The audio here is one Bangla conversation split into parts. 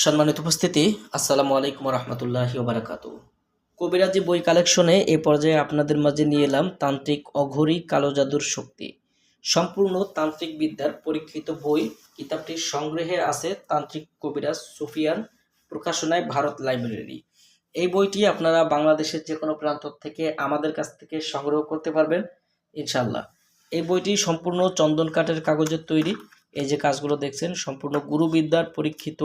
সম্মানিত উপস্থিতি, আসসালামু আলাইকুম রহমতুল্লাহি ওবারাকাতু। কবিরাজি বই কালেকশনে এ পর্যায়ে আপনাদের মাঝে নিয়ে এলাম তান্ত্রিক অঘরী কালো জাদুর শক্তি, সম্পূর্ণ তান্ত্রিক বিদ্যার পরীক্ষিত বই। কিতাবটির সংগ্রহে আছে তান্ত্রিক কবিরাজ সুফিয়ান, প্রকাশনায় ভারত লাইব্রেরি। এই বইটি আপনারা বাংলাদেশের যে কোনো প্রান্ত থেকে আমাদের কাছ থেকে সংগ্রহ করতে পারবেন ইনশাল্লাহ। এই বইটি সম্পূর্ণ চন্দন কাঠের কাগজের তৈরি। এই যে কাজগুলো দেখছেন সম্পূর্ণ গুরুবিদ্যার পরীক্ষিত।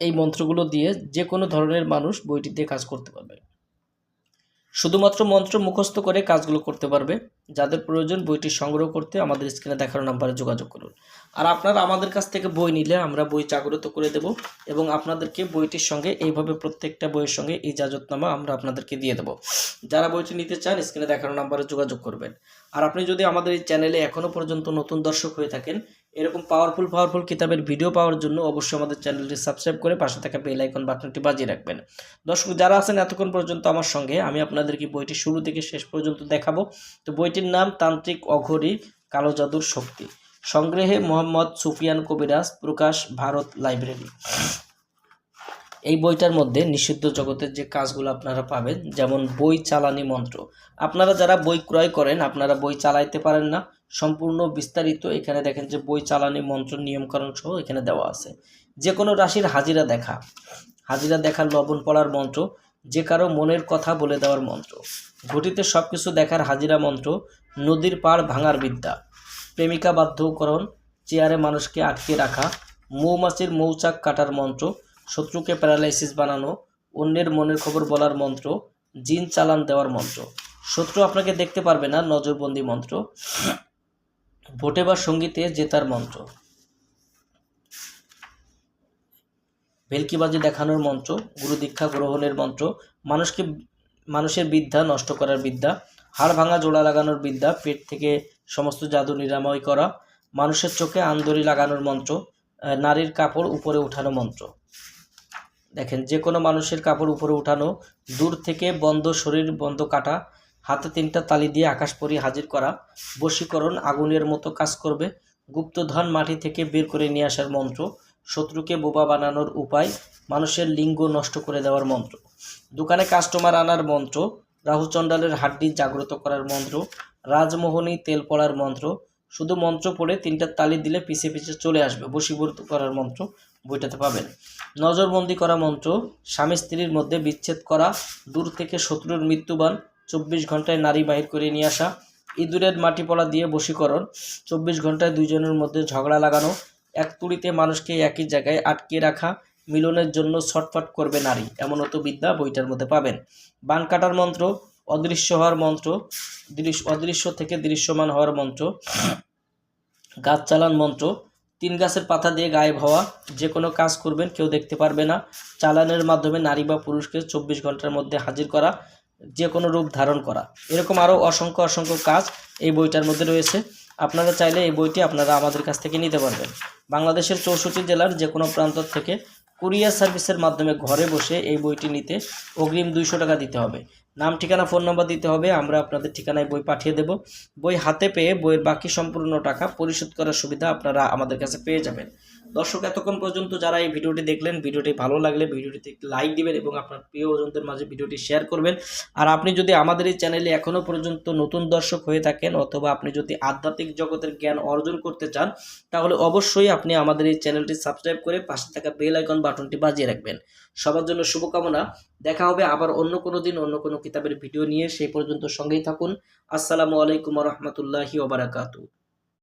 এই মন্ত্রগুলো দিয়ে যে কোনো ধরনের মানুষ বইটি দিয়ে কাজ করতে পারবে। শুধুমাত্র মন্ত্র মুখস্থ করে কাজগুলো করতে পারবে। যাদের প্রয়োজন বইটি সংগ্রহ করতে আমাদের স্ক্রিনে দেখানো নাম্বারে যোগাযোগ করুন। আর আপনারা আমাদের কাছ থেকে বই নিলে আমরা বই জাগ্রত করে দেব এবং আপনাদেরকে বইটির সঙ্গে এইভাবে প্রত্যেকটা বইয়ের সঙ্গে ইজাজতনামা আমরা আপনাদেরকে দিয়ে দেব। যারা বইটি নিতে চান স্ক্রিনে দেখানো নাম্বারে যোগাযোগ করবেন। আর আপনি যদি আমাদের এই চ্যানেলে এখনও পর্যন্ত নতুন দর্শক হয়ে থাকেন, এরকম পাওয়ারফুল কিতাবের ভিডিও পাওয়ার জন্য অবশ্যই আমাদের চ্যানেলটি সাবস্ক্রাইব করে পাশে থাকা বেল আইকন বাটনটি বাজিয়ে রাখবেন। দর্শক যারা আছেন এতক্ষণ পর্যন্ত আমার সঙ্গে, আমি আপনাদেরকে বইটি শুরু থেকে শেষ পর্যন্ত দেখাবো। তো বইটির নাম তান্ত্রিক অঘরী কালো জাদুর শক্তি, সংগ্রহে মোহাম্মদ সুফিয়ান কবিরাজ, প্রকাশ ভারত লাইব্রেরি। এই বইটার মধ্যে নিষিদ্ধ জগতের যে কাজগুলো আপনারা পাবেন, যেমন বই চালানি মন্ত্র। আপনারা যারা বই ক্রয় করেন আপনারা বই চালাইতে পারেন না, সম্পূর্ণ বিস্তারিত এখানে দেখেন যে বই চালানি মন্ত্র নিয়মকানুন সহ এখানে দেওয়া আছে। যে কোনো রাশির হাজিরা দেখার লবণ পড়ার মন্ত্র, যে কারো মনের কথা বলে দেওয়ার মন্ত্র, ঘটিতে সব কিছু দেখার হাজিরা মন্ত্র, নদীর পাড় ভাঙার বিদ্যা, প্রেমিকা বাধ্যকরণ, চেয়ারে মানুষকে আটকে রাখা, মৌমাছির মৌচাক কাটার মন্ত্র, শত্রুকে প্যারালাইসিস বানানো, অন্যের মনের খবর বলার মন্ত্র, জিন চালান দেওয়ার মন্ত্র, শত্রু আপনাকে দেখতে পারবে না নজরবন্দি মন্ত্র, ভোটে বা সঙ্গীতে জেতার মন্ত্র, ভেলকিবাজি দেখানোর মন্ত্র, গুরু দীক্ষা গ্রহণের মন্ত্র, মানুষের বিদ্যা নষ্ট করার বিদ্যা, হাড় ভাঙা জোড়া লাগানোর বিদ্যা, পেট থেকে সমস্ত জাদু নিরাময় করা, মানুষের চোখে আন্দরি লাগানোর মন্ত্র, নারীর কাপড় উপরে উঠানো মন্ত্র। দেখেন যে কোনো মানুষের কাপড় উপরে উঠানো, দূর থেকে বন্ধ শরীর বন্ধ কাটা, হাতে 3টা তালি দিয়ে আকাশপরি হাজির করা, বশীকরণ আগুনের মতো কাজ করবে, গুপ্তধন মাটি থেকে বের করে নিয়ে আসার মন্ত্র, শত্রুকে বোবা বানানোর উপায়, মানুষের লিঙ্গ নষ্ট করে দেওয়ার মন্ত্র, দোকানে কাস্টমার আনার মন্ত্র, রাহুচণ্ডালের হাড্ডি জাগ্রত করার মন্ত্র, রাজমোহনী তেল পড়ার মন্ত্র। শুধু মন্ত্র পড়ে 3টা তালি দিলে পিছে পিছে চলে আসবে, বশীভূত করার মন্ত্র বইটাতে পাবেন। নজরবন্দি করা মন্ত্র, স্বামী স্ত্রীর মধ্যে বিচ্ছেদ করা, দূর থেকে শত্রুর মৃত্যুবান, 24 ঘন্টায় নারী বাহির করে নিয়ে আসা, ইঁদুরের মাটি পড়া দিয়ে বশীকরণ, 24 ঘন্টায় দুইজনের মধ্যে ঝগড়া লাগানো, এক তুড়িতে মানুষকে একই জায়গায় আটকে রাখা, মিলনের জন্য ছটফট করবে নারী, এমনও বিদ্যা বইটার মধ্যে পাবেন। বান কাটার মন্ত্র, অদৃশ্য হওয়ার মন্ত্র, অদৃশ্য থেকে দৃশ্যমান হওয়ার মন্ত্র, গাছ চালান মন্ত্র, 3 গাছের পাতা দিয়ে গায়েব হওয়া, যে কোনো কাজ করবেন কেউ দেখতে পারবে না, চালানের মাধ্যমে নারী বা পুরুষকে 24 ঘন্টার মধ্যে হাজির করা, যে কোনো রূপ ধারণ করা। এরকম আরও অসংখ্য কাজ এই বইটার মধ্যে রয়েছে। আপনারা চাইলে এই বইটি আপনারা আমাদের কাছ থেকে নিতে পারবেন। বাংলাদেশের 64 জেলার যে কোনো প্রান্ত থেকে কুরিয়ার সার্ভিসের মাধ্যমে ঘরে বসে এই বইটি নিতে অগ্রিম 200 টাকা দিতে হবে। নাম, ঠিকানা, ফোন নাম্বার দিতে হবে, আমরা আপনাদের ঠিকানায় বই পাঠিয়ে দেব। বই হাতে পেয়ে বইয়ের বাকি সম্পূর্ণ টাকা পরিশোধ করার সুবিধা আপনারা আমাদের কাছে পেয়ে যাবেন। দর্শক এতক্ষণ পর্যন্ত যারা এই ভিডিওটি দেখলেন, ভিডিওটি ভালো লাগলে ভিডিওটিতে একটি লাইক দিবেন এবং আপনার প্রিয়জনদের মাঝে ভিডিওটি শেয়ার করবেন। আর আপনি যদি আমাদের এই চ্যানেলে এখনও পর্যন্ত নতুন দর্শক হয়ে থাকেন অথবা আপনি যদি আধ্যাত্মিক জগতের জ্ঞান অর্জন করতে চান, তাহলে অবশ্যই আপনি আমাদের এই চ্যানেলটি সাবস্ক্রাইব করে পাশে থাকা বেল আইকন বাটনটি বাজিয়ে রাখবেন। সবার জন্য শুভকামনা। দেখা হবে আবার অন্য কোনো দিন অন্য কোনো কিতাবের ভিডিও নিয়ে। সেই পর্যন্ত সঙ্গেই থাকুন। আসসালামু আলাইকুম রহমতুল্লাহি ওয়া বারাকাতুহু।